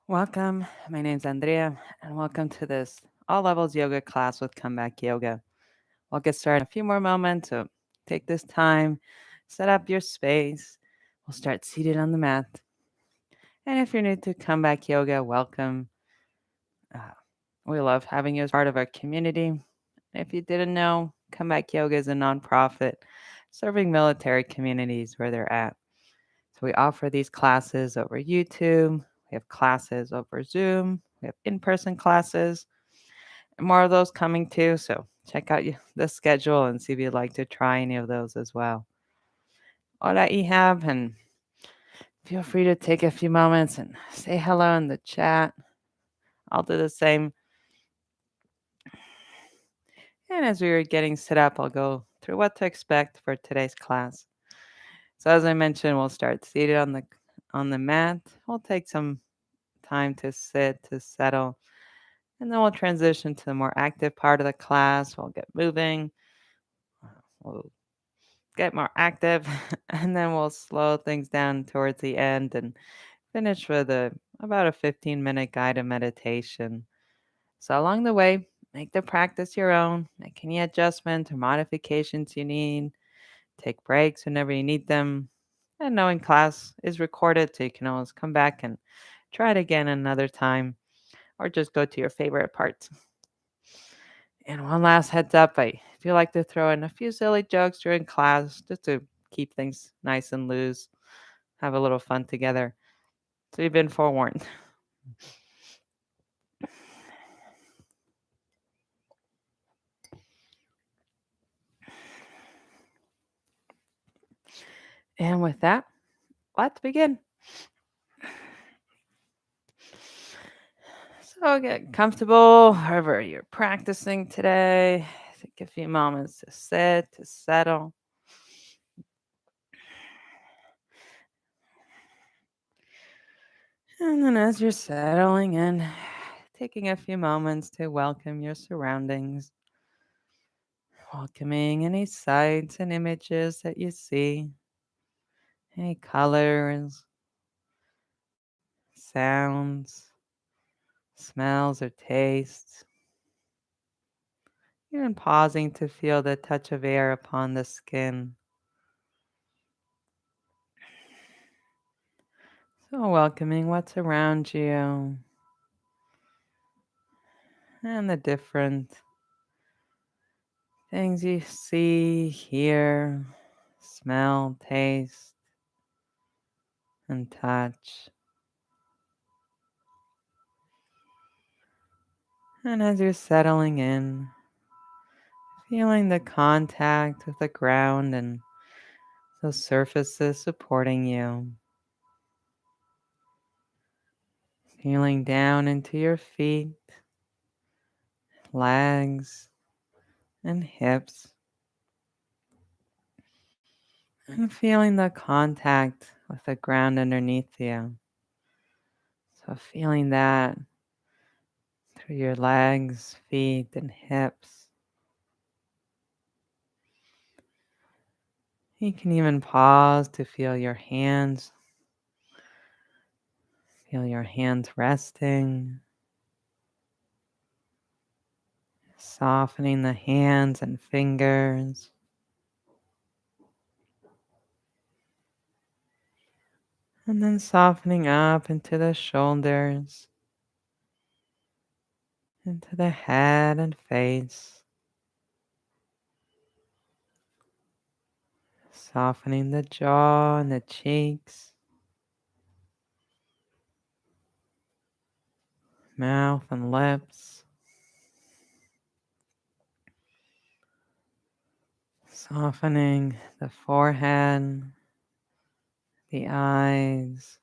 Welcome. My name's Andrea, and welcome to this all levels yoga class with Comeback Yoga. We'll get started in a few more moments, so take this time, set up your space. We'll start seated on the mat. And if you're new to Comeback Yoga, welcome. Uh, we love having you as part of our community. If you didn't know, Comeback Yoga is a nonprofit serving military communities where they're at. So we offer these classes over YouTube. We have classes over Zoom. We have in-person classes. And more of those coming too. So check out the schedule and see if you'd like to try any of those as well. Hola, Ihab, and feel free to take a few moments and say hello in the chat. I'll do the same. And as we were getting set up, I'll go through what to expect for today's class. So as I mentioned, we'll start seated on the mat. We'll take some time to sit, to settle, and then we'll transition to the more active part of the class. We'll get moving. We'll get more active, and then we'll slow things down towards the end and finish with about a 15-minute guided meditation. So along the way, make the practice your own. Make any adjustments or modifications you need. Take breaks whenever you need them. And knowing class is recorded, so you can always come back and try it again another time, or just go to your favorite parts. And one last heads up, I do like to throw in a few silly jokes during class just to keep things nice and loose, have a little fun together. So you've been forewarned. And with that, let's begin. So get comfortable wherever you're practicing today. Take a few moments to sit, to settle. And then as you're settling in, taking a few moments to welcome your surroundings, welcoming any sights and images that you see, any colors, sounds, smells, or tastes. Even pausing to feel the touch of air upon the skin. So welcoming what's around you and the different things you see, hear, smell, taste, and touch. And as you're settling in, feeling the contact with the ground and the surfaces supporting you. Feeling down into your feet, legs, and hips. And feeling the contact with the ground underneath you. So feeling that through your legs, feet, and hips. You can even pause to feel your hands resting, softening the hands and fingers. And then softening up into the shoulders, into the head and face. Softening the jaw and the cheeks, mouth and lips. Softening the forehead, the eyes,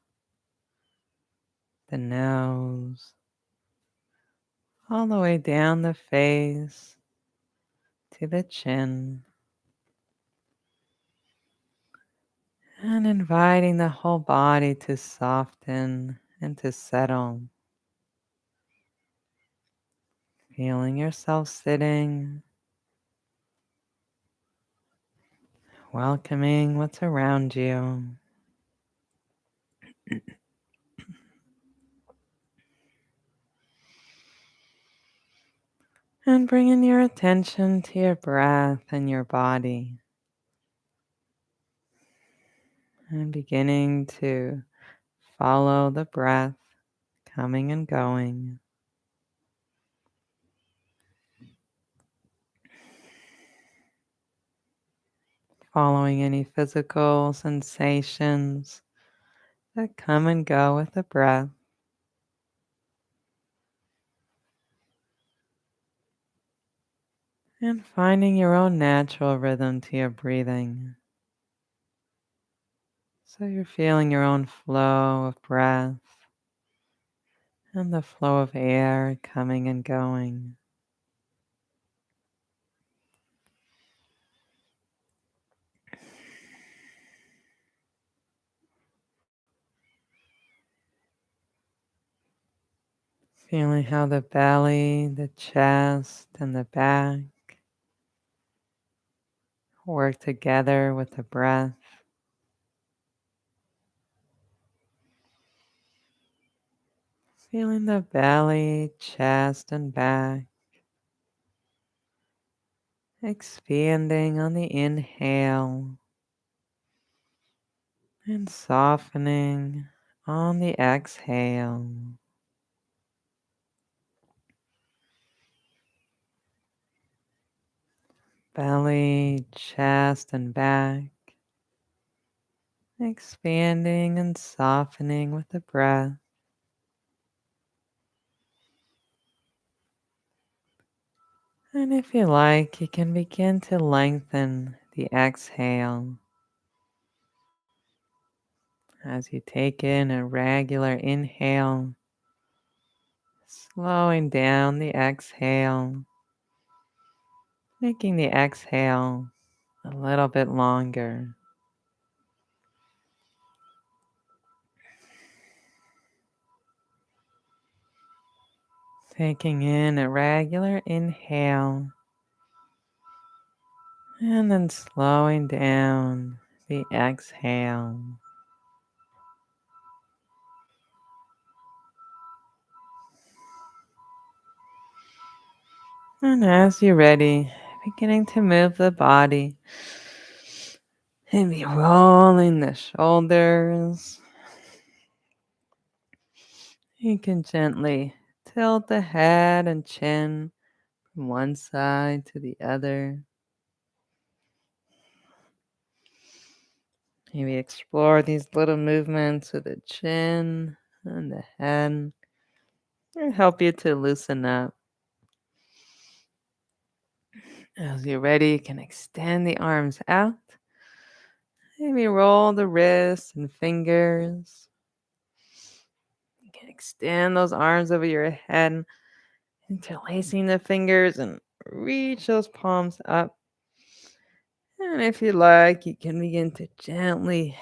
the nose, all the way down the face to the chin. And inviting the whole body to soften and to settle. Feeling yourself sitting, welcoming what's around you. And bringing your attention to your breath and your body. And beginning to follow the breath coming and going. Following any physical sensations that come and go with the breath. And finding your own natural rhythm to your breathing. So you're feeling your own flow of breath and the flow of air coming and going. Feeling how the belly, the chest, and the back work together with the breath. Feeling the belly, chest, and back expanding on the inhale and softening on the exhale. Belly, chest, and back expanding and softening with the breath. And if you like, you can begin to lengthen the exhale as you take in a regular inhale, slowing down the exhale, making the exhale a little bit longer. Taking in a regular inhale and then slowing down the exhale. And as you're ready, beginning to move the body, maybe rolling the shoulders. You can gently tilt the head and chin from one side to the other. Maybe explore these little movements with the chin and the head. It'll help you to loosen up. As you're ready, you can extend the arms out. Maybe roll the wrists and fingers. You can extend those arms over your head, interlacing the fingers and reach those palms up. And if you like, you can begin to gently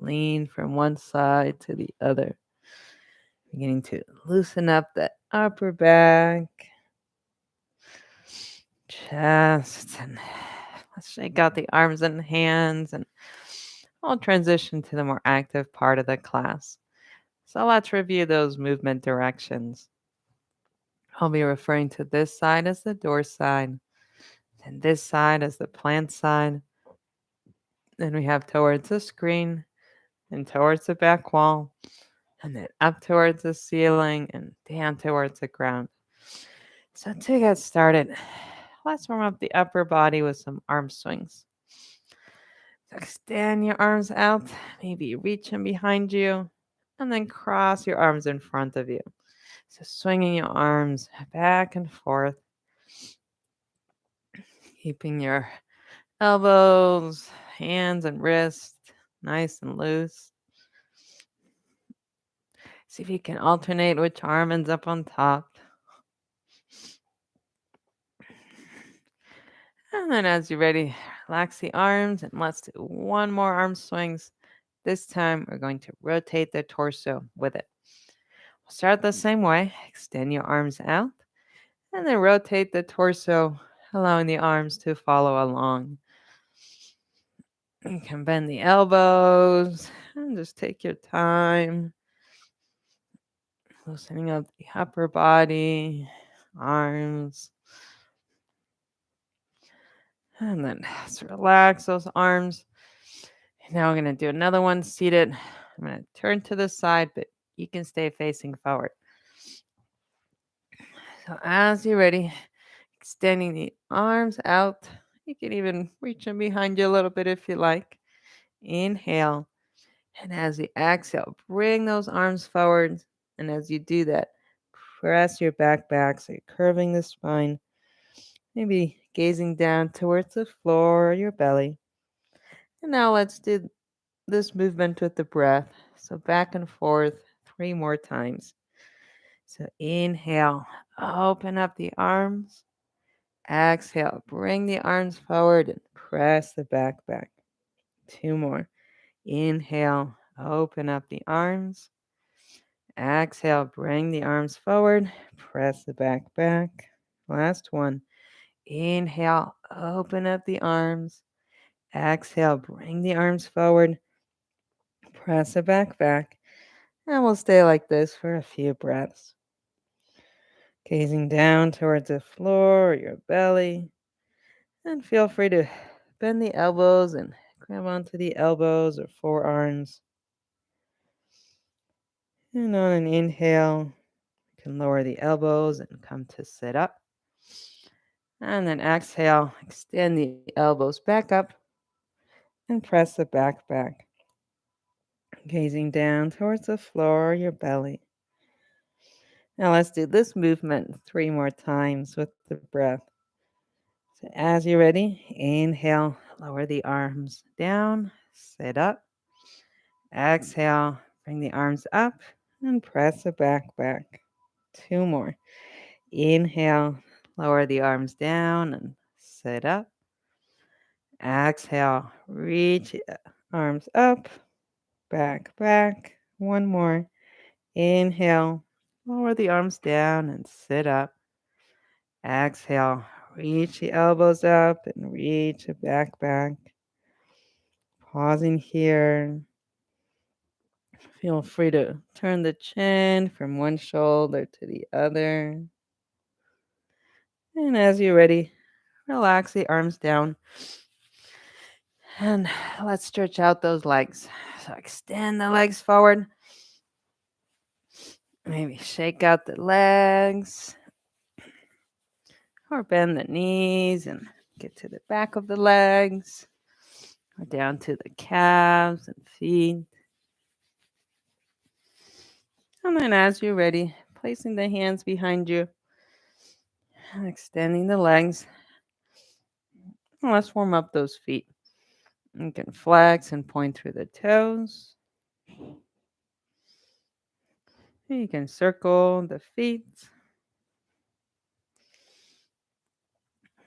lean from one side to the other, beginning to loosen up the upper back, chest, and let's shake out the arms and hands, and I'll transition to the more active part of the class. So let's review those movement directions. I'll be referring to this side as the door side, and this side as the plant side. Then we have towards the screen and towards the back wall, and then up towards the ceiling and down towards the ground. So to get started, let's warm up the upper body with some arm swings. So extend your arms out, maybe reach them behind you, and then cross your arms in front of you. So swinging your arms back and forth, keeping your elbows, hands, and wrists nice and loose. See if you can alternate which arm ends up on top. And then as you're ready, relax the arms and let's do one more arm swings. This time we're going to rotate the torso with it. We'll start the same way. Extend your arms out and then rotate the torso, allowing the arms to follow along. You can bend the elbows and just take your time. Loosening up the upper body, arms. And then just relax those arms. Now I'm going to do another one seated. I'm going to turn to the side, but you can stay facing forward. So as you're ready, extending the arms out. You can even reach them behind you a little bit if you like. Inhale. And as you exhale, bring those arms forward. And as you do that, press your back, so you're curving the spine. Maybe gazing down towards the floor or your belly. And now let's do this movement with the breath. So back and forth 3 more times. So inhale, open up the arms. Exhale, bring the arms forward and press the back. 2 more. Inhale, open up the arms. Exhale, bring the arms forward, press the back. Last one. Inhale, open up the arms. Exhale, bring the arms forward, press the back. And we'll stay like this for a few breaths. Gazing down towards the floor or your belly. And feel free to bend the elbows and grab onto the elbows or forearms. And on an inhale, you can lower the elbows and come to sit up. And then exhale, extend the elbows back up and press the back. Gazing down towards the floor or your belly. Now let's do this movement 3 more times with the breath. So as you're ready, inhale, lower the arms down, sit up. Exhale, bring the arms up and press the back. 2 more. Inhale, lower the arms down and sit up. Exhale, reach the arms up, back. 1 more. Inhale, lower the arms down and sit up. Exhale, reach the elbows up and reach the back. Pausing here. Feel free to turn the chin from one shoulder to the other. And as you're ready, relax the arms down. And let's stretch out those legs. So extend the legs forward. Maybe shake out the legs or bend the knees and get to the back of the legs or down to the calves and feet. And then as you're ready, placing the hands behind you and extending the legs. And let's warm up those feet. You can flex and point through the toes. You can circle the feet.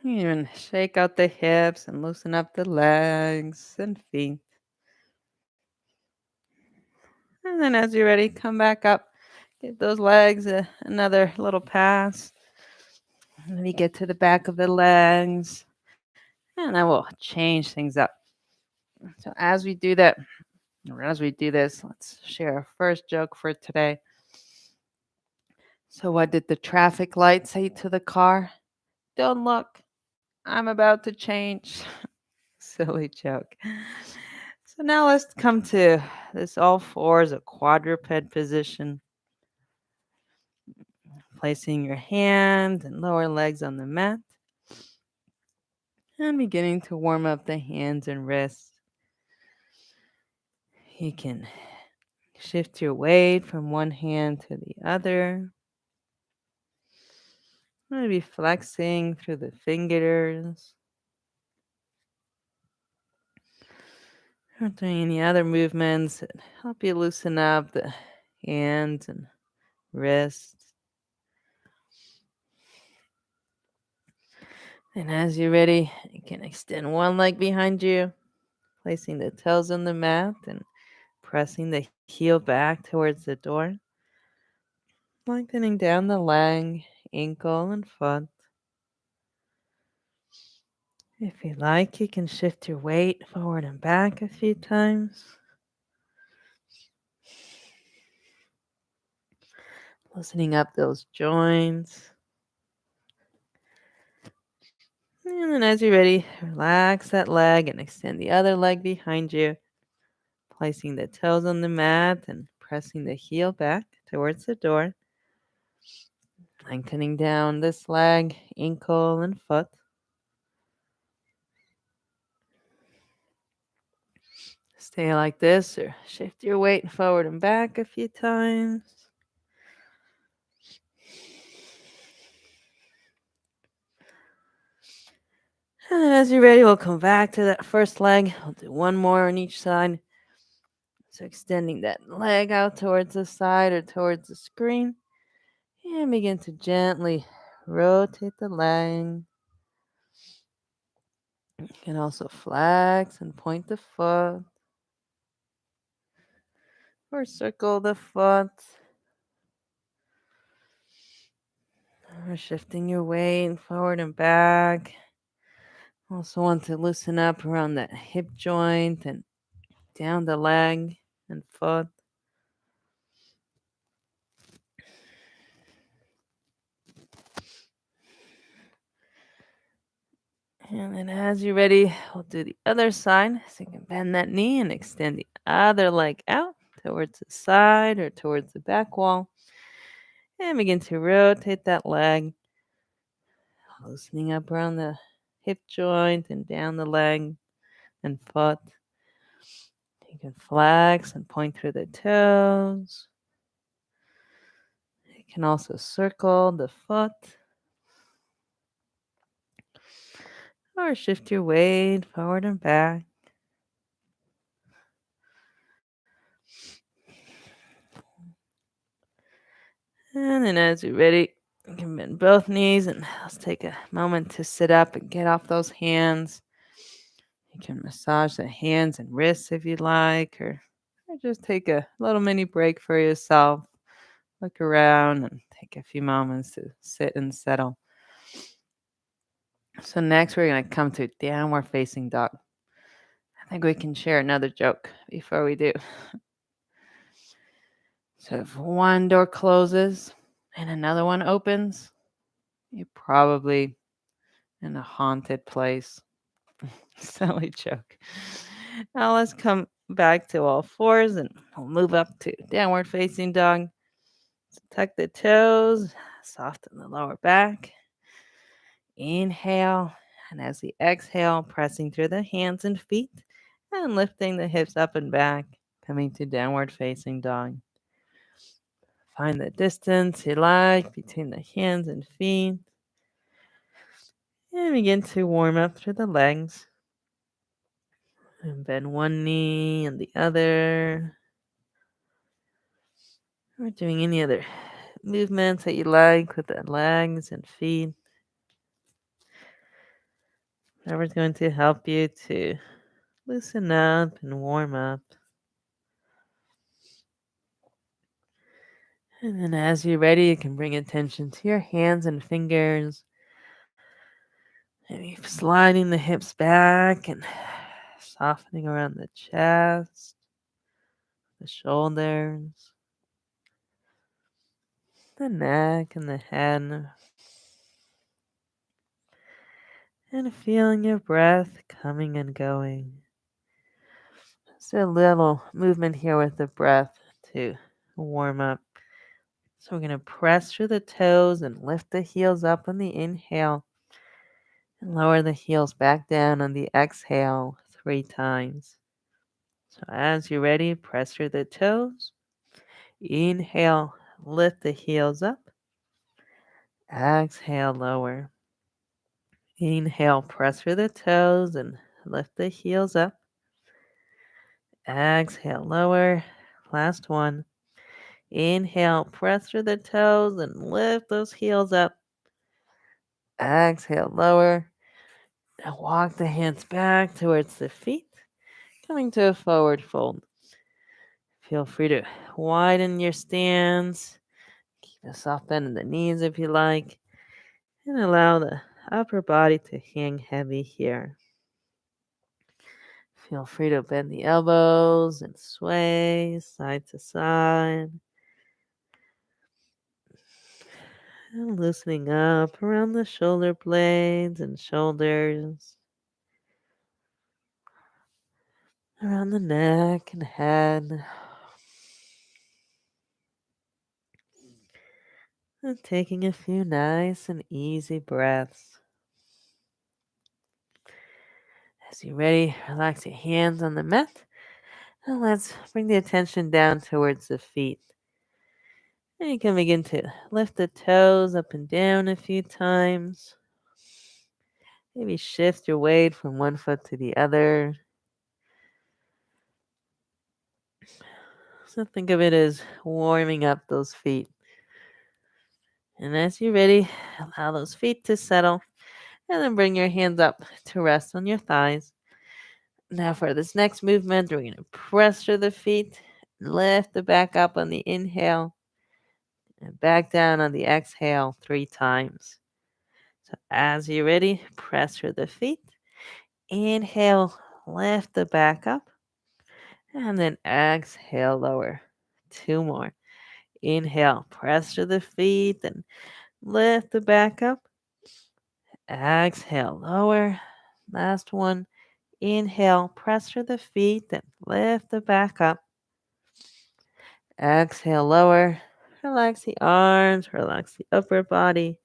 You can shake out the hips and loosen up the legs and feet. And then as you're ready, come back up. Give those legs another little pass. Maybe get to the back of the legs. And then we'll change things up. So as we do that, or as we do this, let's share our first joke for today. So what did the traffic light say to the car? Don't look. I'm about to change. Silly joke. So now let's come to this all fours, a quadruped position. Placing your hands and lower legs on the mat. And beginning to warm up the hands and wrists. You can shift your weight from one hand to the other. Maybe flexing through the fingers. Or doing any other movements that help you loosen up the hands and wrists. And as you're ready, you can extend one leg behind you, placing the toes on the mat and pressing the heel back towards the door. Lengthening down the leg, ankle, and foot. If you like, you can shift your weight forward and back a few times. Loosening up those joints. And then as you're ready, relax that leg and extend the other leg behind you, placing the toes on the mat and pressing the heel back towards the door, lengthening down this leg, ankle, and foot. Stay like this or shift your weight forward and back a few times. And then as you're ready, we'll come back to that first leg. We'll do one more on each side. So extending that leg out towards the side or towards the screen. And begin to gently rotate the leg. You can also flex and point the foot or circle the foot. Or shifting your weight forward and back. Also want to loosen up around that hip joint and down the leg and foot. And then as you're ready, we'll do the other side. So you can bend that knee and extend the other leg out towards the side or towards the back wall. And begin to rotate that leg, loosening up around the hip joint and down the leg and foot. You can flex and point through the toes. You can also circle the foot or shift your weight forward and back. And then as you're ready, you can bend both knees and let's take a moment to sit up and get off those hands. You can massage the hands and wrists if you like, or just take a little mini break for yourself. Look around and take a few moments to sit and settle. So next we're going to come to downward facing dog. I think we can share another joke before we do. So if one door closes and another one opens, you're probably in a haunted place. Silly joke. Now let's come back to all fours and we'll move up to downward facing dog. So tuck the toes, soften the lower back. Inhale, and as we exhale, pressing through the hands and feet and lifting the hips up and back, coming to downward facing dog. Find the distance you like between the hands and feet. And begin to warm up through the legs. And bend one knee and the other. Or doing any other movements that you like with the legs and feet. Whatever's going to help you to loosen up and warm up. And then as you're ready, you can bring attention to your hands and fingers. Maybe sliding the hips back and softening around the chest, the shoulders, the neck and the head. And feeling your breath coming and going. Just a little movement here with the breath to warm up. So we're going to press through the toes and lift the heels up on the inhale. And lower the heels back down on the exhale 3 times. So as you're ready, press through the toes. Inhale, lift the heels up. Exhale, lower. Inhale, press through the toes and lift the heels up. Exhale, lower. Last one. Inhale, press through the toes and lift those heels up. Exhale, lower. Now walk the hands back towards the feet, coming to a forward fold. Feel free to widen your stance. Keep a soft bend in the knees if you like. And allow the upper body to hang heavy here. Feel free to bend the elbows and sway side to side. And loosening up around the shoulder blades and shoulders, around the neck and head. And taking a few nice and easy breaths. As you're ready, relax your hands on the mat. And let's bring the attention down towards the feet. And you can begin to lift the toes up and down a few times. Maybe shift your weight from one foot to the other. So think of it as warming up those feet. And as you're ready, allow those feet to settle. And then bring your hands up to rest on your thighs. Now for this next movement, we're going to press through the feet. Lift the back up on the inhale. And back down on the exhale 3 times. So as you're ready, press through the feet. Inhale, lift the back up. And then exhale, lower. 2 more. Inhale, press through the feet and lift the back up. Exhale, lower. Last one. Inhale, press through the feet and lift the back up. Exhale, lower. Relax the arms, relax the upper body.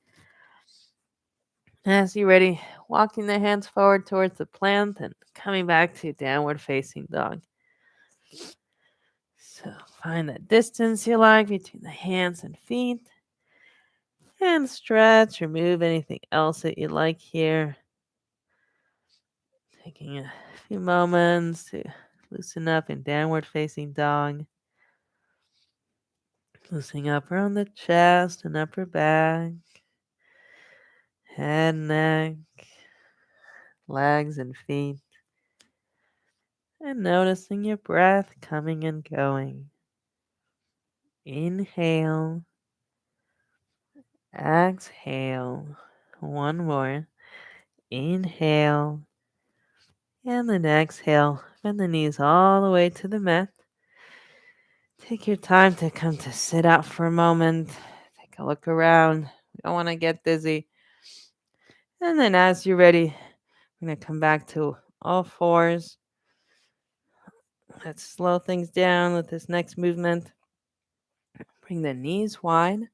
As you're ready, walking the hands forward towards the plant and coming back to downward facing dog. So find that distance you like between the hands and feet. And stretch or move anything else that you like here. Taking a few moments to loosen up in downward facing dog. Loosening up around the chest and upper back, head, neck, legs and feet. And noticing your breath coming and going. Inhale, exhale. One more. Inhale, and then exhale. Bend the knees all the way to the mat. Take your time to come to sit up for a moment. Take a look around. We don't want to get dizzy. And then as you're ready, we're going to come back to all fours. Let's slow things down with this next movement. Bring the knees wide.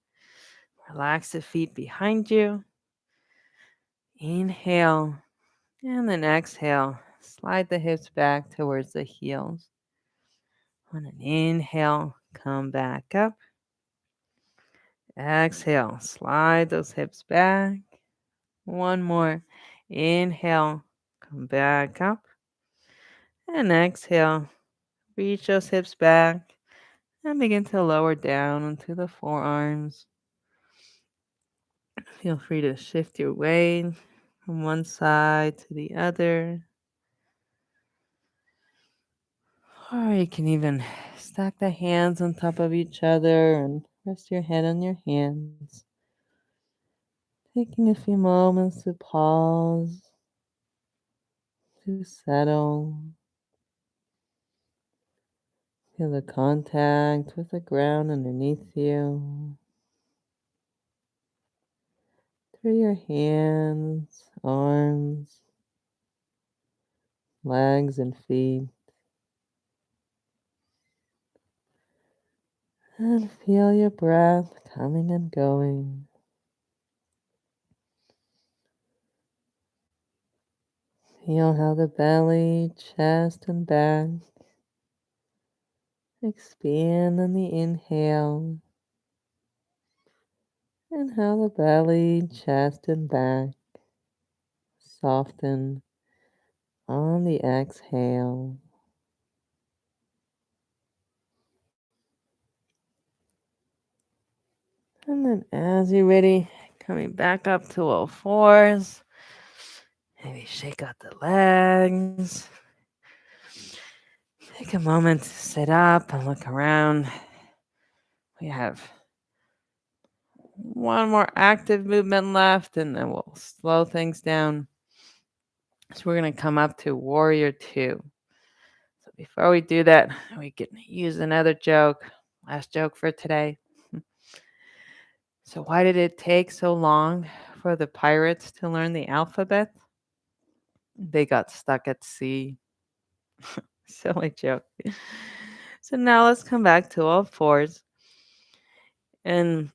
Relax the feet behind you. Inhale. And then exhale. Slide the hips back towards the heels. On an inhale, come back up. Exhale, slide those hips back. One more. Inhale, come back up. And exhale, reach those hips back and begin to lower down onto the forearms. Feel free to shift your weight from one side to the other. Or you can even stack the hands on top of each other and rest your head on your hands. Taking a few moments to pause, to settle. Feel the contact with the ground underneath you. Through your hands, arms, legs, and feet. And feel your breath coming and going. Feel how the belly, chest, and back expand on the inhale, and how the belly, chest, and back soften on the exhale. And then as you're ready, coming back up to all fours. Maybe shake out the legs. Take a moment to sit up and look around. We have one more active movement left, and then we'll slow things down. So we're going to come up to Warrior 2. So before we do that, we can use another joke. Last joke for today. So, why did it take so long for the pirates to learn the alphabet? They got stuck at sea. Silly joke. So, now let's come back to all fours and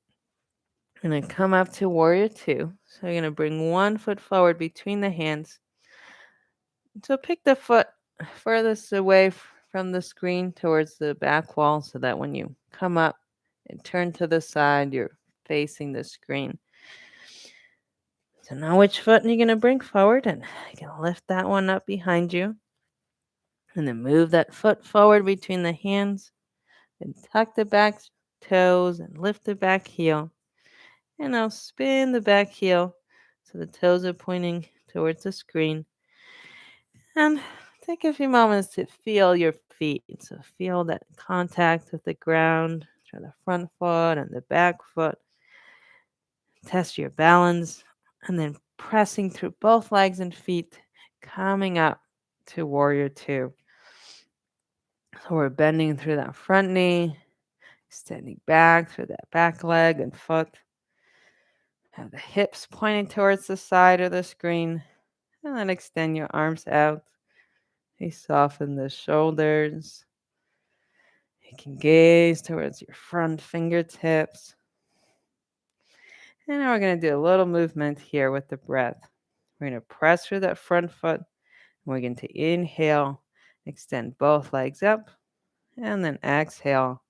I'm going to come up to warrior two. So, you're going to bring one foot forward between the hands. So, pick the foot furthest away from the screen towards the back wall so that when you come up and turn to the side, you're facing the screen. So now which foot are you going to bring forward? And you can lift that one up behind you. And then move that foot forward between the hands. And tuck the back toes and lift the back heel. And now spin the back heel so the toes are pointing towards the screen. And take a few moments to feel your feet. So feel that contact with the ground for the front foot and the back foot. Test your balance and then pressing through both legs and feet, coming up to warrior two. So we're bending through that front knee, extending back through that back leg and foot. Have the hips pointing towards the side of the screen, and then extend your arms out. You soften the shoulders. You can gaze towards your front fingertips. And now we're going to do a little movement here with the breath. We're going to press through that front foot. We're going to inhale, extend both legs up, and then exhale,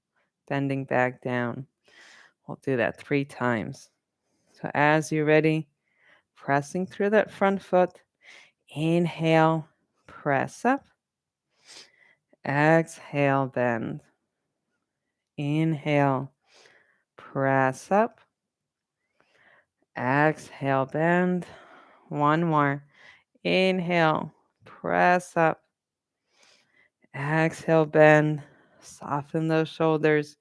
bending back down. We'll do that 3 times. So as you're ready, pressing through that front foot, inhale, press up, exhale, bend. Inhale, press up, exhale, bend. One more. Inhale, press up, exhale, bend. Soften those shoulders.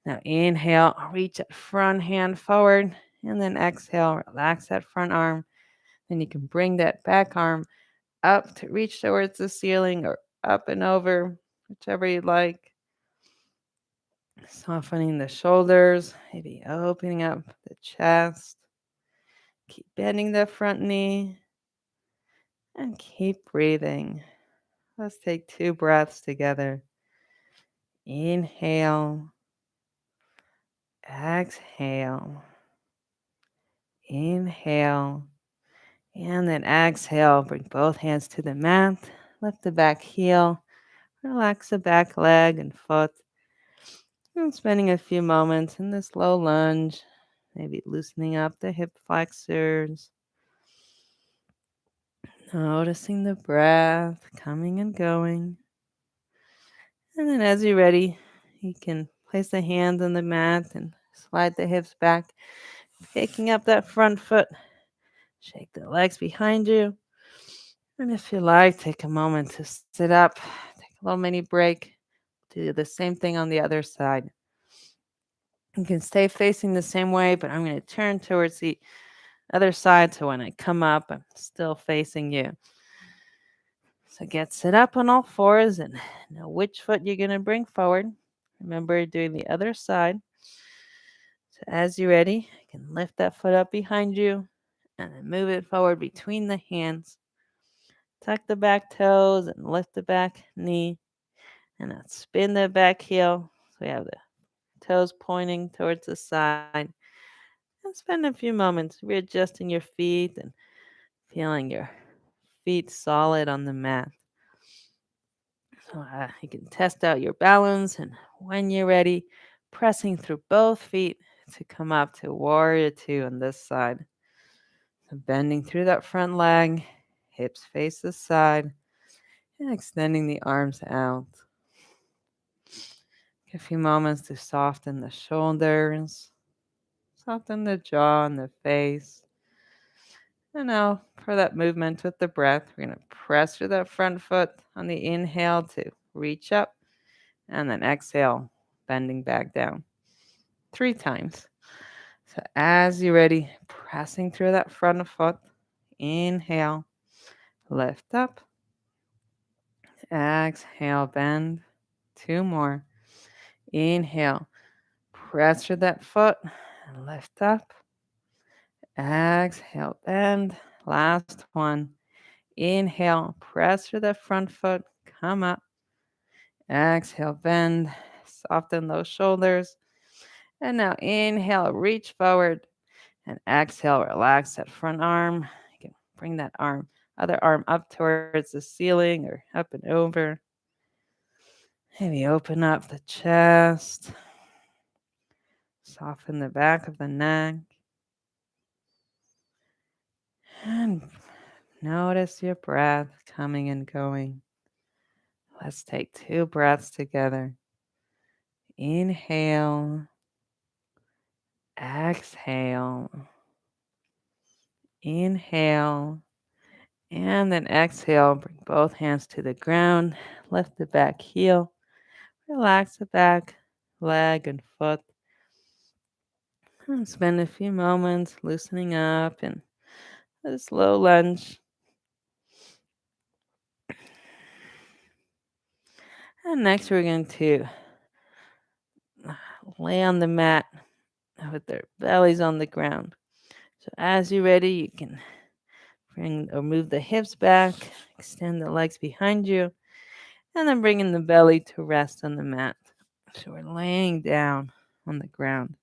Now inhale, reach that front hand forward, and then exhale, relax that front arm. Then you can bring that back arm up to reach towards the ceiling or up and over, whichever you like. Softening the shoulders, maybe opening up the chest. Keep bending the front knee and keep breathing. Let's take 2 breaths together. Inhale, exhale, inhale. And then exhale, bring both hands to the mat, lift the back heel, relax the back leg and foot. And spending a few moments in this low lunge, maybe loosening up the hip flexors, noticing the breath coming and going. And then as you're ready, you can place the hands on the mat and slide the hips back, picking up that front foot. Shake the legs behind you. And if you like, take a moment to sit up, take a little mini break. Do the same thing on the other side. You can stay facing the same way, but I'm going to turn towards the other side so when I come up, I'm still facing you. So get sit up on all fours and know which foot you're going to bring forward. Remember doing the other side. So as you're ready, you can lift that foot up behind you and then move it forward between the hands. Tuck the back toes and lift the back knee. And now spin the back heel. So we have the toes pointing towards the side. And spend a few moments readjusting your feet and feeling your feet solid on the mat. So you can test out your balance, and when you're ready, pressing through both feet to come up to warrior two on this side. So bending through that front leg, hips face the side, and extending the arms out. Take a few moments to soften the shoulders, soften the jaw and the face. And now for that movement with the breath, we're going to press through that front foot on the inhale to reach up, and then exhale, bending back down 3 times. So as you're ready, pressing through that front foot, inhale, lift up, exhale, bend. 2 more. Inhale, press through that foot, And lift up. Exhale, bend. Last one. Inhale, press through the front foot. Come up. Exhale, bend. Soften those shoulders. And now inhale, reach forward. And exhale, relax that front arm. You can bring that other arm up towards the ceiling or up and over. Maybe open up the chest. Soften the back of the neck. And notice your breath coming and going. Let's take 2 breaths together. Inhale, exhale, inhale, and then exhale. Bring both hands to the ground. Lift the back heel. Relax the back, leg, and foot. And spend a few moments loosening up and a slow lunge. And next, we're going to lay on the mat with their bellies on the ground. So, as you're ready, you can bring or move the hips back, extend the legs behind you, and then bringing the belly to rest on the mat. So, we're laying down on the ground.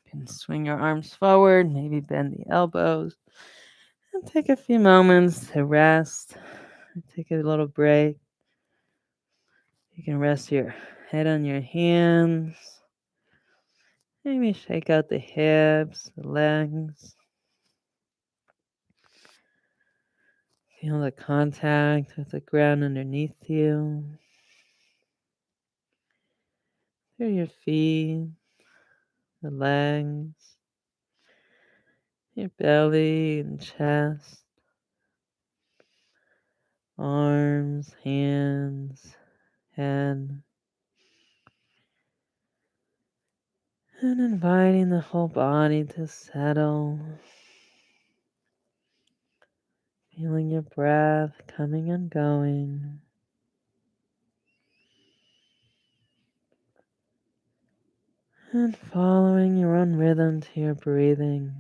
You can swing your arms forward, maybe bend the elbows, and take a few moments to rest. Take a little break. You can rest your head on your hands. Maybe shake out the hips, the legs. Feel the contact with the ground underneath you. Through your feet, the legs, your belly and chest, arms, hands, head. And inviting the whole body to settle. Feeling your breath coming and going. And following your own rhythm to your breathing.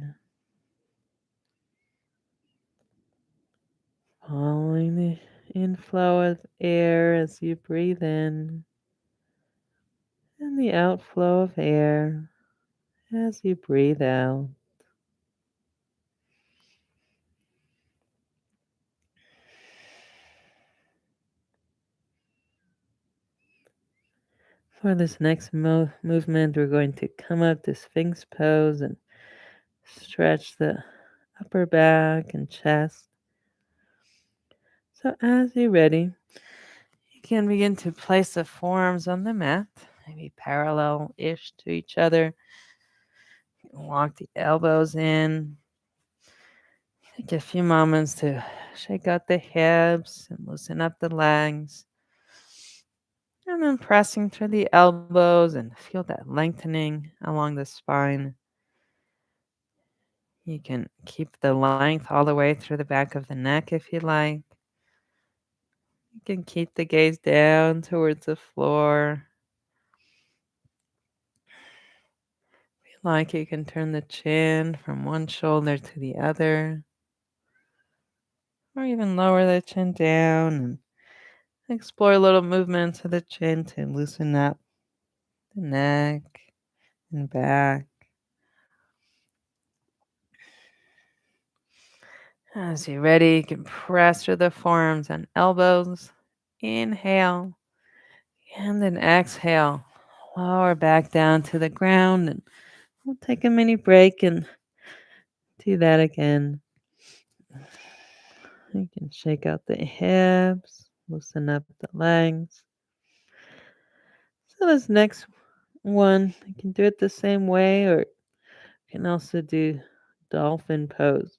Following the inflow of air as you breathe in. And the outflow of air as you breathe out. For this next movement, we're going to come up to Sphinx pose and stretch the upper back and chest. So, as you're ready, you can begin to place the forearms on the mat, maybe parallel ish to each other. Walk the elbows in. Take a few moments to shake out the hips and loosen up the legs. And then pressing through the elbows and feel that lengthening along the spine. You can keep the length all the way through the back of the neck if you like. You can keep the gaze down towards the floor. If you like, you can turn the chin from one shoulder to the other. Or even lower the chin down and explore little movements of the chin to loosen up the neck and back. As you're ready, you can press through the forearms and elbows. Inhale. And then exhale. Lower back down to the ground. And we'll take a mini break and do that again. You can shake out the hips. Loosen up the legs. So this next one, you can do it the same way, or you can also do dolphin pose.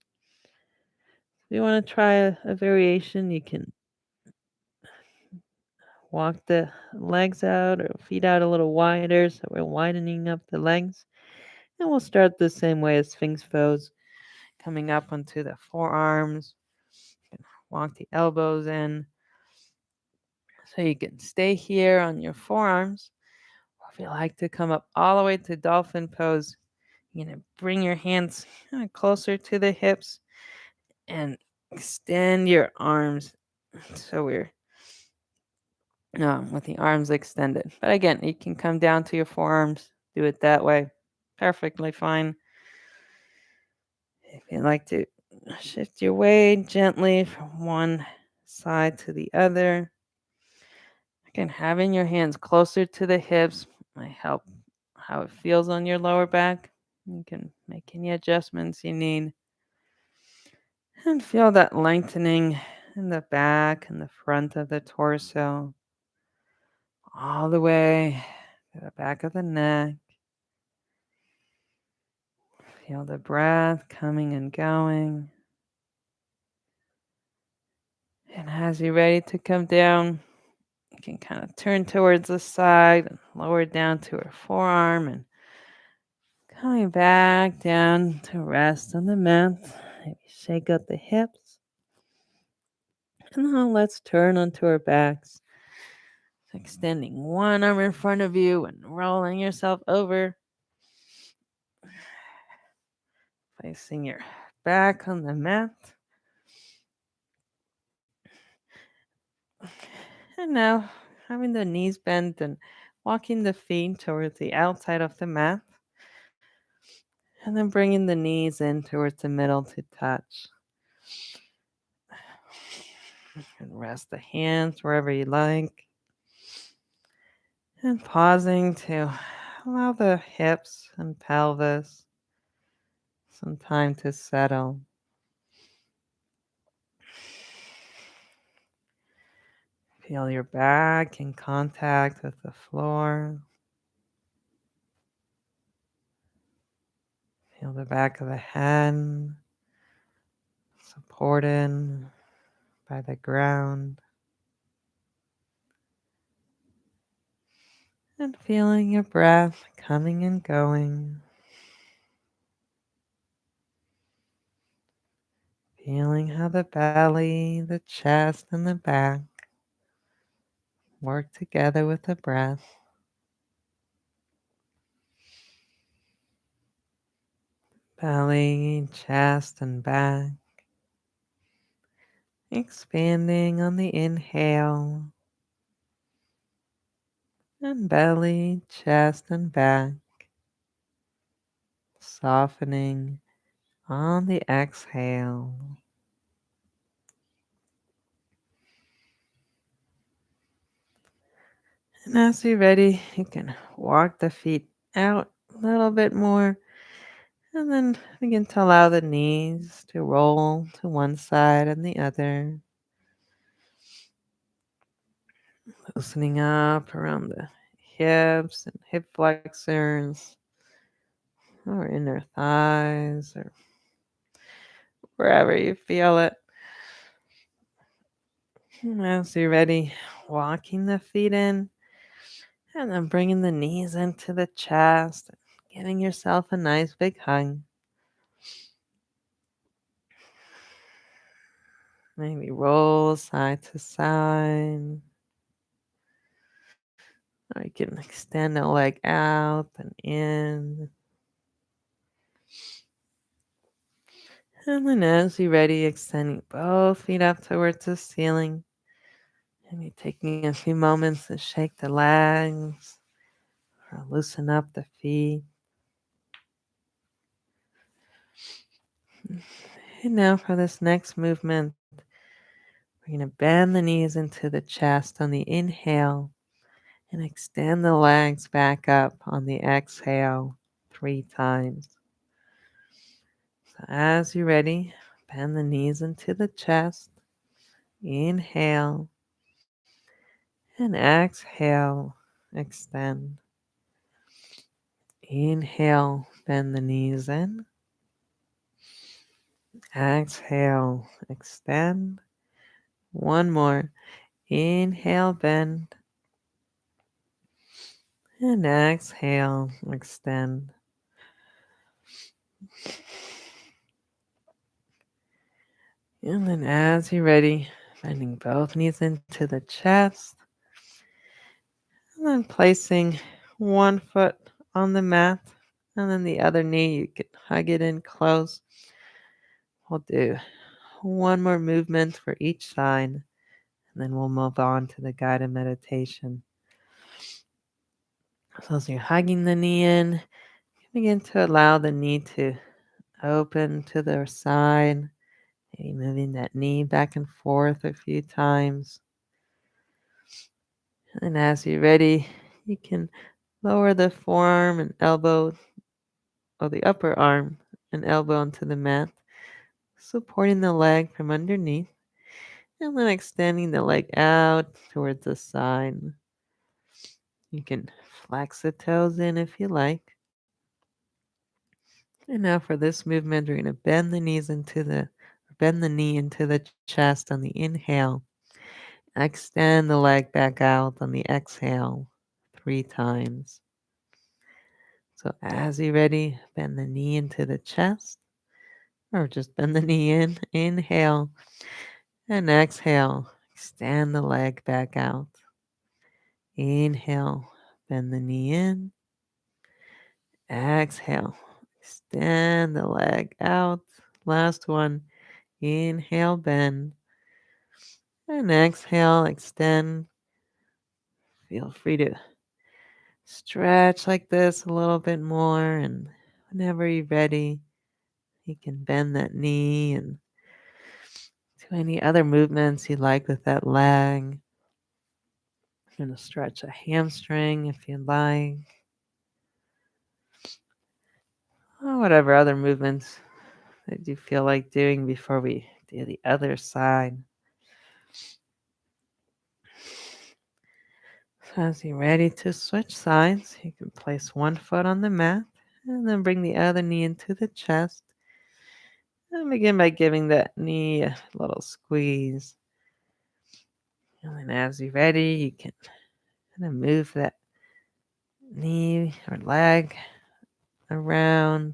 If you want to try a variation, you can walk the legs out or feet out a little wider, so we're widening up the legs. And we'll start the same way as Sphinx pose, coming up onto the forearms. Walk the elbows in. So you can stay here on your forearms. Or if you like to come up all the way to dolphin pose, You're going to bring your hands kind of closer to the hips and extend your arms. So we're with the arms extended. But again, you can come down to your forearms, do it that way. Perfectly fine. If you like to shift your weight gently from one side to the other. Again, having your hands closer to the hips might help how it feels on your lower back. You can make any adjustments you need. And feel that lengthening in the back and the front of the torso, all the way to the back of the neck. Feel the breath coming and going. And as you're ready to come down, you can kind of turn towards the side and lower down to her forearm and coming back down to rest on the mat. Maybe shake out the hips. And now let's turn onto our backs. Extending one arm in front of you and rolling yourself over. Placing your back on the mat. And now having the knees bent and walking the feet towards the outside of the mat. And then bringing the knees in towards the middle to touch. And rest the hands wherever you like. And pausing to allow the hips and pelvis some time to settle. Feel your back in contact with the floor. Feel the back of the head supported by the ground. And feeling your breath coming and going. Feeling how the belly, the chest, and the back work together with the breath. Belly, chest, and back. Expanding on the inhale. And belly, chest, and back. Softening on the exhale. And as you're ready, you can walk the feet out a little bit more and then begin to allow the knees to roll to one side and the other. Loosening up around the hips and hip flexors or inner thighs or wherever you feel it. And as you're ready, walking the feet in and then bringing the knees into the chest, giving yourself a nice big hug. Maybe roll side to side. Or you can extend a leg out and in. And then as you're ready, extending both feet up towards the ceiling. Maybe taking a few moments to shake the legs or loosen up the feet. And now for this next movement, we're going to bend the knees into the chest on the inhale and extend the legs back up on the exhale 3 times. So as you're ready, bend the knees into the chest. Inhale and exhale, extend. Inhale, bend the knees in. Exhale, extend. One more. Inhale, bend. And exhale, extend. And then as you're ready, bending both knees into the chest. And then placing one foot on the mat And then the other knee, you can hug it in close. We'll do one more movement for each side, and then we'll move on to the guided meditation. So as you're hugging the knee in, begin to allow the knee to open to the side, maybe moving that knee back and forth a few times. And as you're ready, you can lower the forearm and elbow, or the upper arm and elbow onto the mat, supporting the leg from underneath, and then extending the leg out towards the side. You can flex the toes in if you like. And now for this movement, we're going to bend the knee into the chest on the inhale. Extend the leg back out on the exhale 3 times. So as you're ready, bend the knee into the chest, or just bend the knee in. Inhale and exhale. Extend the leg back out. Inhale, bend the knee in. Exhale, extend the leg out. Last one. Inhale, bend. And exhale, extend. Feel free to stretch like this a little bit more. And whenever you're ready, you can bend that knee and do any other movements you like with that leg. You're going to stretch a hamstring if you like, or whatever other movements that you feel like doing before we do the other side. So as you're ready to switch sides, you can place one foot on the mat and then bring the other knee into the chest. And begin by giving that knee a little squeeze. And then as you're ready, you can kind of move that knee or leg around,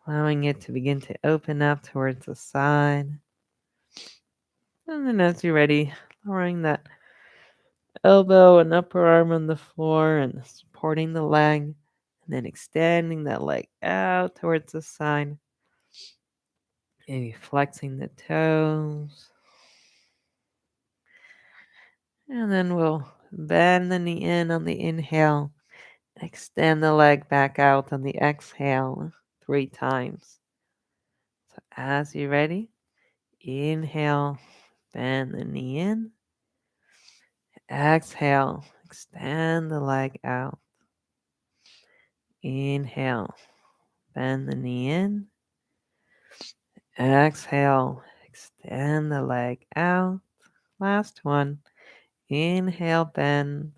allowing it to begin to open up towards the side. And then as you're ready, lowering that elbow and upper arm on the floor and supporting the leg, and then extending that leg out towards the side. Maybe flexing the toes. And then we'll bend the knee in on the inhale. Extend the leg back out on the exhale 3 times. So as you're ready, inhale, bend the knee in. Exhale, extend the leg out. Inhale, bend the knee in. Exhale, extend the leg out. Last one. Inhale, bend.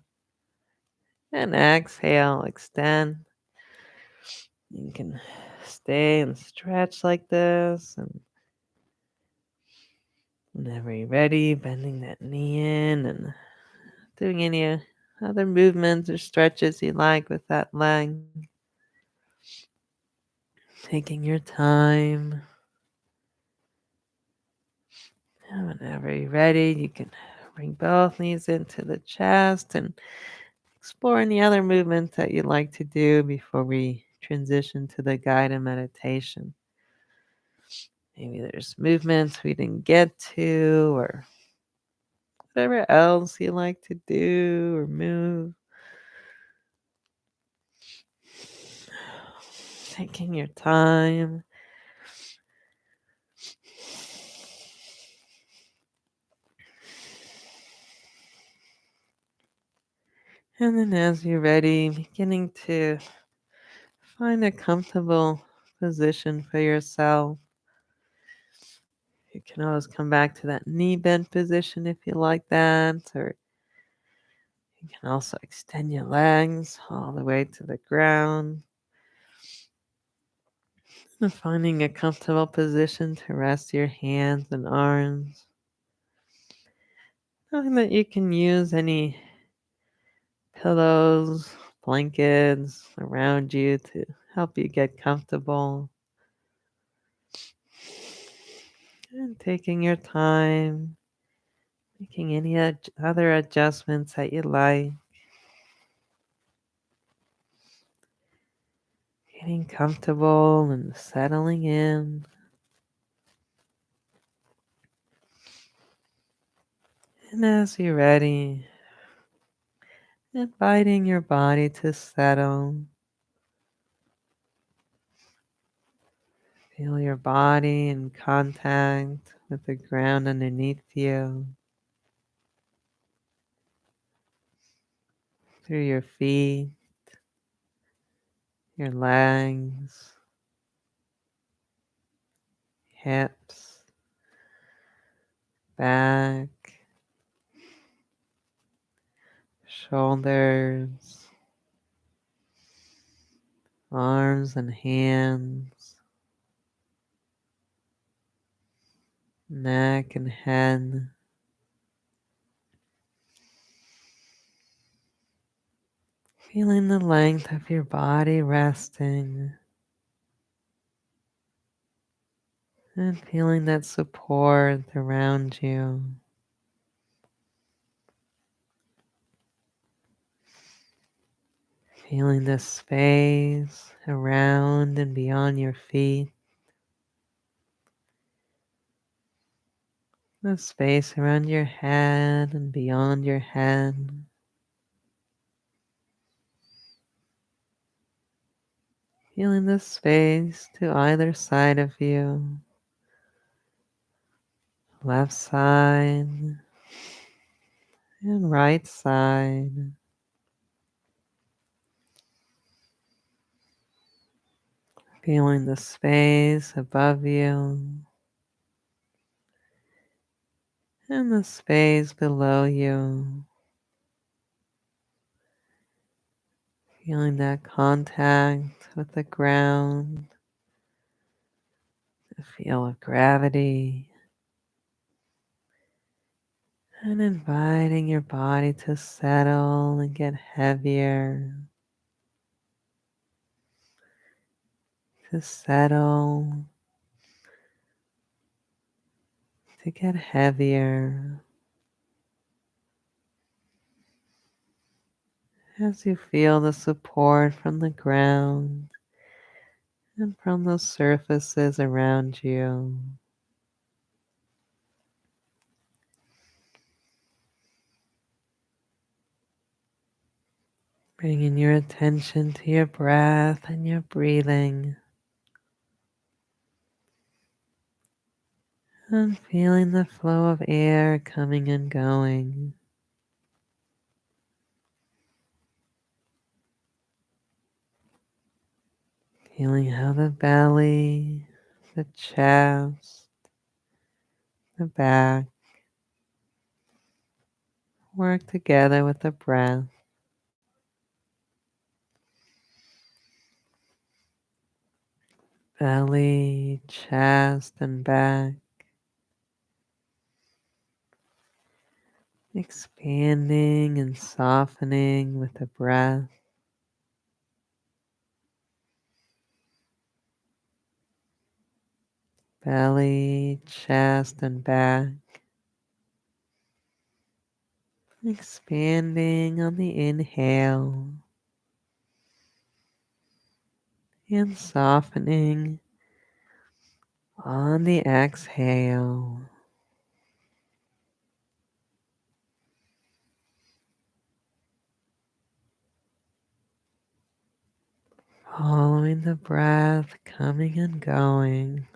And exhale, extend. You can stay and stretch like this. And whenever you're ready, bending that knee in and doing any other movements or stretches you like with that leg. Taking your time. And whenever you're ready, you can bring both knees into the chest and explore any other movements that you'd like to do before we transition to the guided meditation. Maybe there's movements we didn't get to, or whatever else you like to do or move. Taking your time. And then as you're ready, beginning to find a comfortable position for yourself. You can always come back to that knee bend position if you like that, or you can also extend your legs all the way to the ground. And finding a comfortable position to rest your hands and arms. Knowing that you can use any pillows, blankets around you to help you get comfortable. And taking your time, making any other adjustments that you like. getting comfortable and settling in. And as you're ready, inviting your body to settle. Feel your body in contact with the ground underneath you, through your feet, your legs, hips, back, shoulders, arms and hands, neck and head. Feeling the length of your body resting and feeling that support around you. Feeling the space around and beyond your feet, the space around your head and beyond your head. Feeling the space to either side of you, left side and right side. Feeling the space above you and the space below you. Feeling that contact with the ground, the feel of gravity, and inviting your body to settle and get heavier, to settle, to get heavier. As you feel the support from the ground and from the surfaces around you. Bringing your attention to your breath and your breathing, and feeling the flow of air coming and going. Feeling how the belly, the chest, the back work together with the breath. Belly, chest, and back expanding and softening with the breath. Belly, chest, and back expanding on the inhale and softening on the exhale. Following the breath coming and going.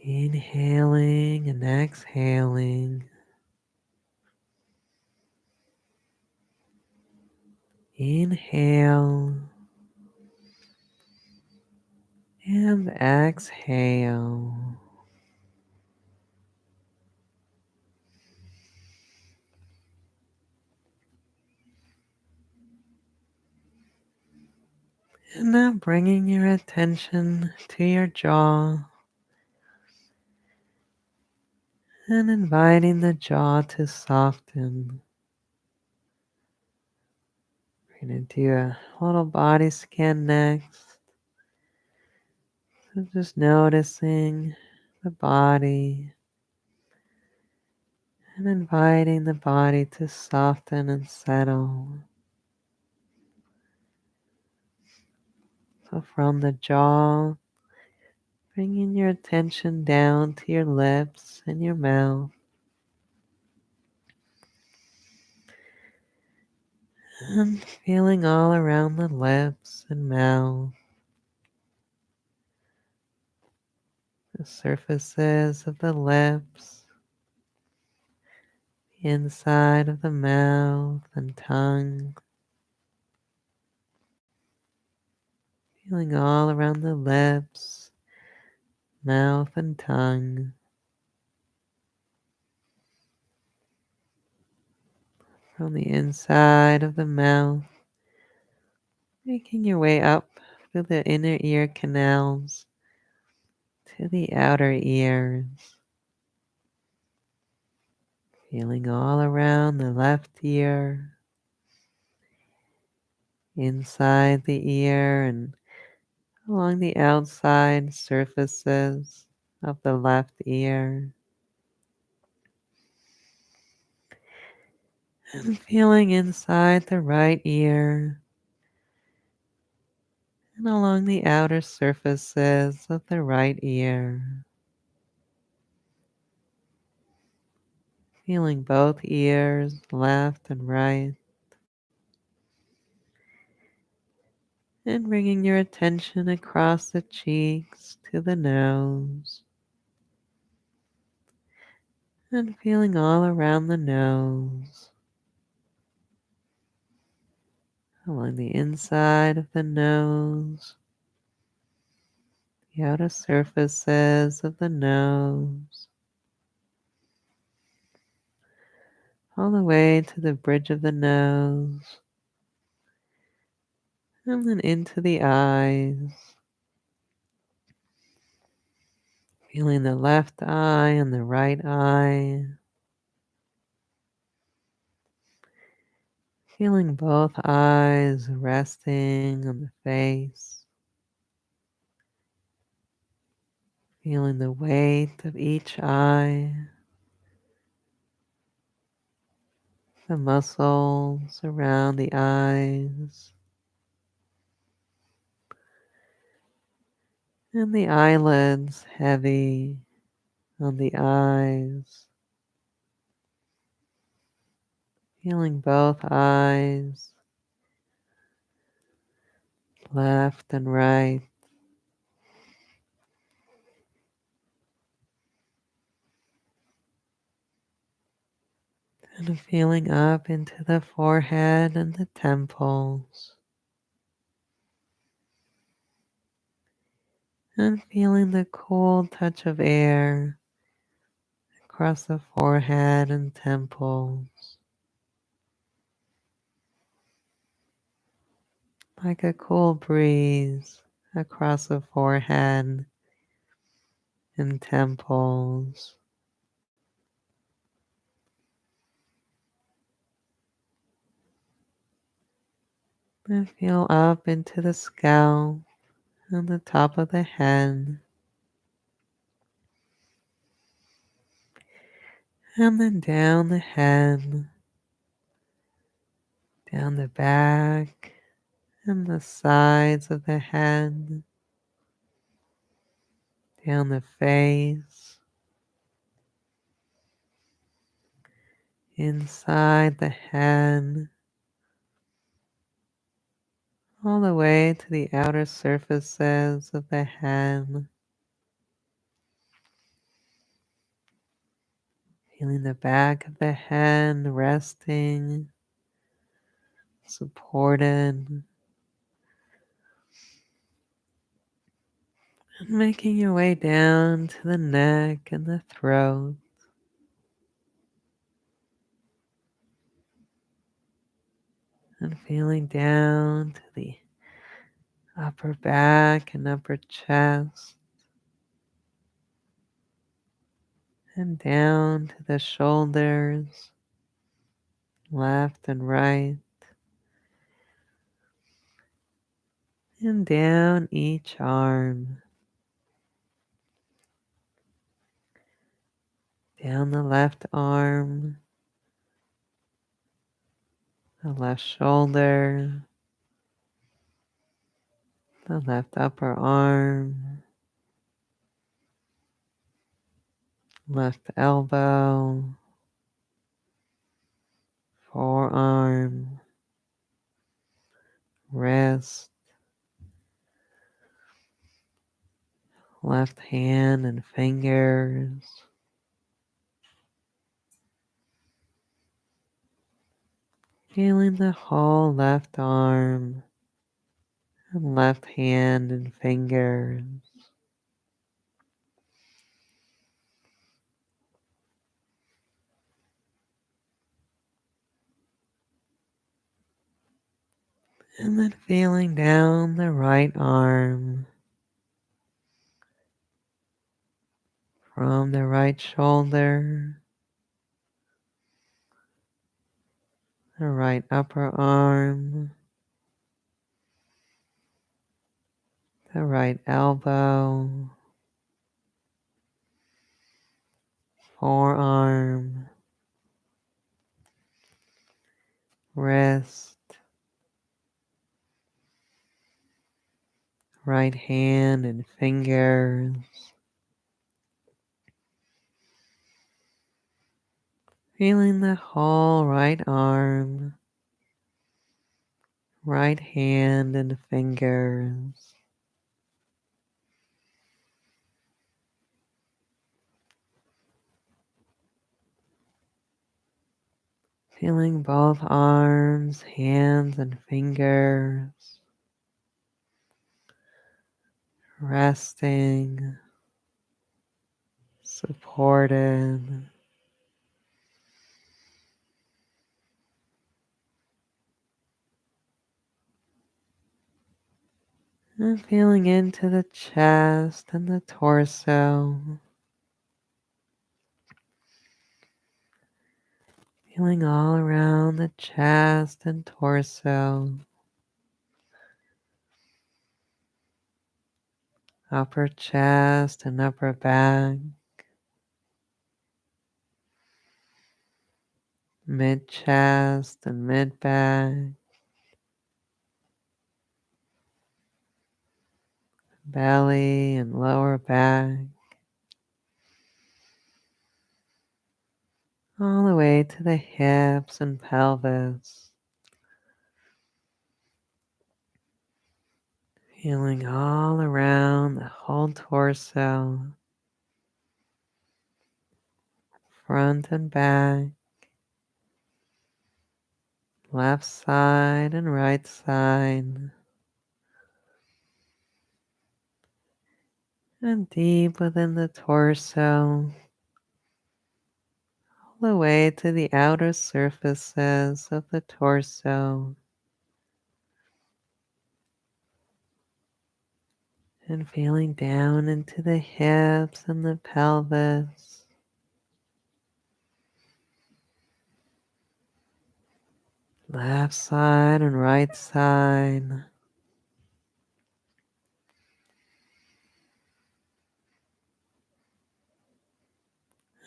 Inhaling and exhaling. Inhale and exhale. And now bringing your attention to your jaw and inviting the jaw to soften. We're going to do a little body scan next. So just noticing the body and inviting the body to soften and settle. So from the jaw, bringing your attention down to your lips and your mouth, and feeling all around the lips and mouth, the surfaces of the lips, the inside of the mouth and tongue, feeling all around the lips, mouth and tongue, from the inside of the mouth, making your way up through the inner ear canals to the outer ears, feeling all around the left ear, inside the ear, and along the outside surfaces of the left ear, and feeling inside the right ear and along the outer surfaces of the right ear, feeling both ears, left and right, and bringing your attention across the cheeks to the nose, and feeling all around the nose, along the inside of the nose, the outer surfaces of the nose, all the way to the bridge of the nose, and then into the eyes, feeling the left eye and the right eye, feeling both eyes resting on the face, feeling the weight of each eye, the muscles around the eyes, and the eyelids heavy on the eyes, feeling both eyes, left and right, and feeling up into the forehead and the temples, and feeling the cool touch of air across the forehead and temples, like a cool breeze across the forehead and temples. And feel up into the scalp and the top of the head, and then down the head, down the back and the sides of the head, down the face, inside the head, all the way to the outer surfaces of the head, feeling the back of the head resting, supported, and making your way down to the neck and the throat, and feeling down to the upper back and upper chest, and down to the shoulders, left and right, and down each arm, down the left arm, the left shoulder, the left upper arm, left elbow, forearm, wrist, left hand and fingers, feeling the whole left arm and left hand and fingers. And then feeling down the right arm, from the right shoulder, the right upper arm, the right elbow, forearm, wrist, right hand and fingers, feeling the whole right arm, right hand and fingers, feeling both arms, hands and fingers, resting, supported, and feeling into the chest and the torso, feeling all around the chest and torso, upper chest and upper back, mid chest and mid back, belly and lower back, all the way to the hips and pelvis, feeling all around the whole torso, front and back, left side and right side, and deep within the torso, all the way to the outer surfaces of the torso, and feeling down into the hips and the pelvis, left side and right side,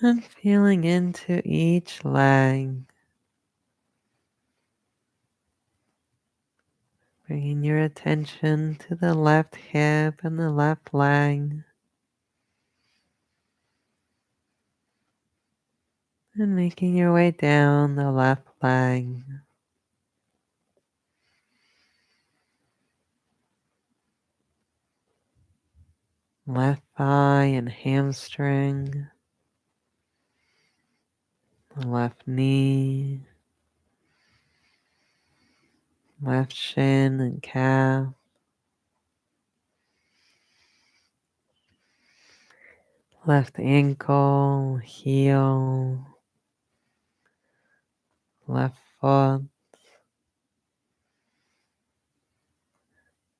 and feeling into each leg, bringing your attention to the left hip and the left leg, and making your way down the left leg, left thigh and hamstring, left knee, left shin and calf, left ankle, heel, left foot,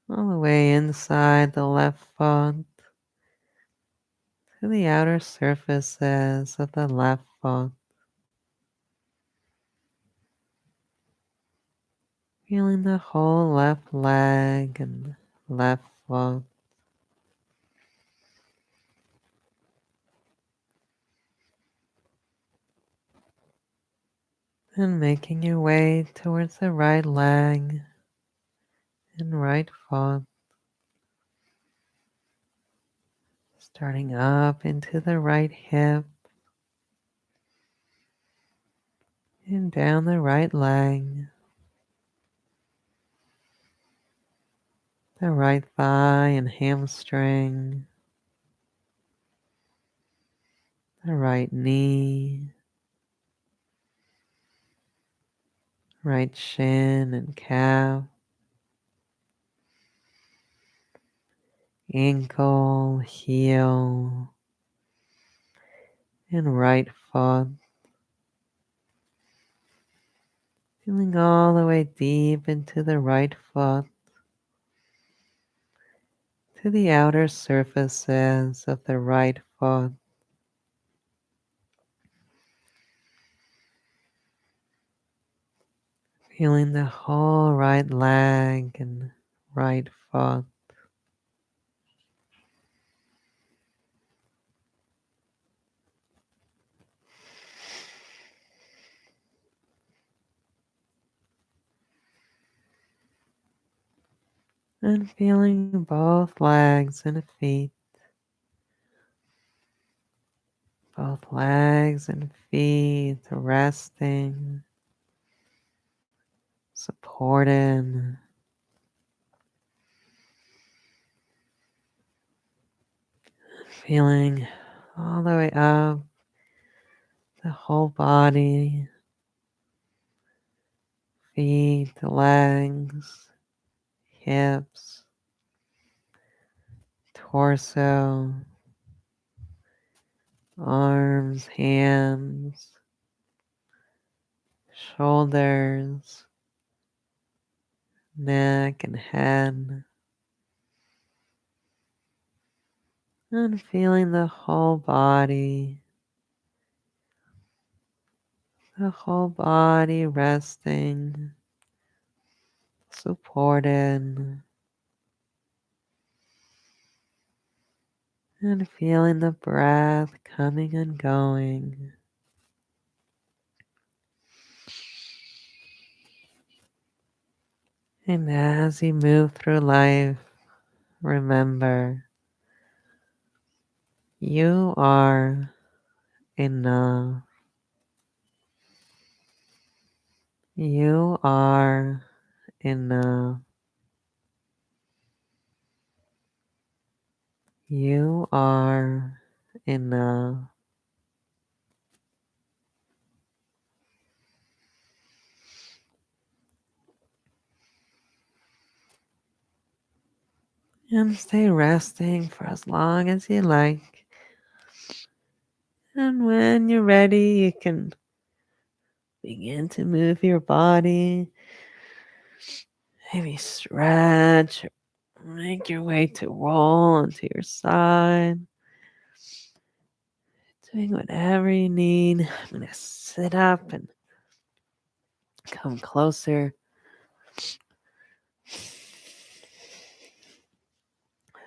all the way inside the left foot to the outer surfaces of the left foot, feeling the whole left leg and left foot, And making your way towards the right leg and right foot, starting up into the right hip and down the right leg, the right thigh and hamstring, the right knee, right shin and calf, ankle, heel, and right foot. Feeling all the way deep into the right foot, to the outer surfaces of the right foot. Feeling the whole right leg and right foot. And feeling both legs and feet. Both legs and feet resting, supported. Feeling all the way up the whole body, feet, legs, hips, torso, arms, hands, shoulders, neck and head, and feeling the whole body resting, supported, and feeling the breath coming and going. And as you move through life, remember you are enough. You are enough. You are enough. And stay resting for as long as you like. And when you're ready, you can begin to move your body. Maybe stretch, or make your way to roll onto your side. Doing whatever you need. I'm going to sit up and come closer.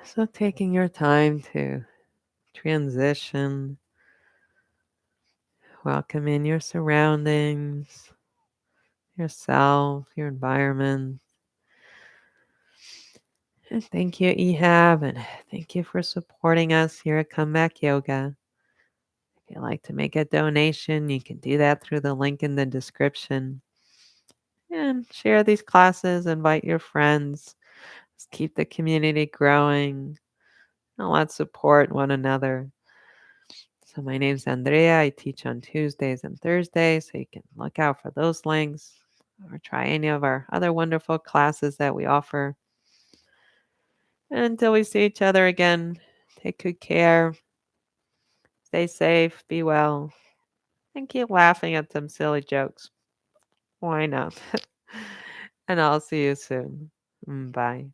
So, taking your time to transition, welcome in your surroundings, yourself, your environment. And thank you, Ehab, and thank you for supporting us here at Comeback Yoga. If you'd like to make a donation, you can do that through the link in the description. And share these classes, invite your friends. Let's keep the community growing. And let's support one another. So my name's Andrea. I teach on Tuesdays and Thursdays, so you can look out for those links or try any of our other wonderful classes that we offer. And until we see each other again, take good care, stay safe, be well, and keep laughing at some silly jokes. Why not? And I'll see you soon. Bye.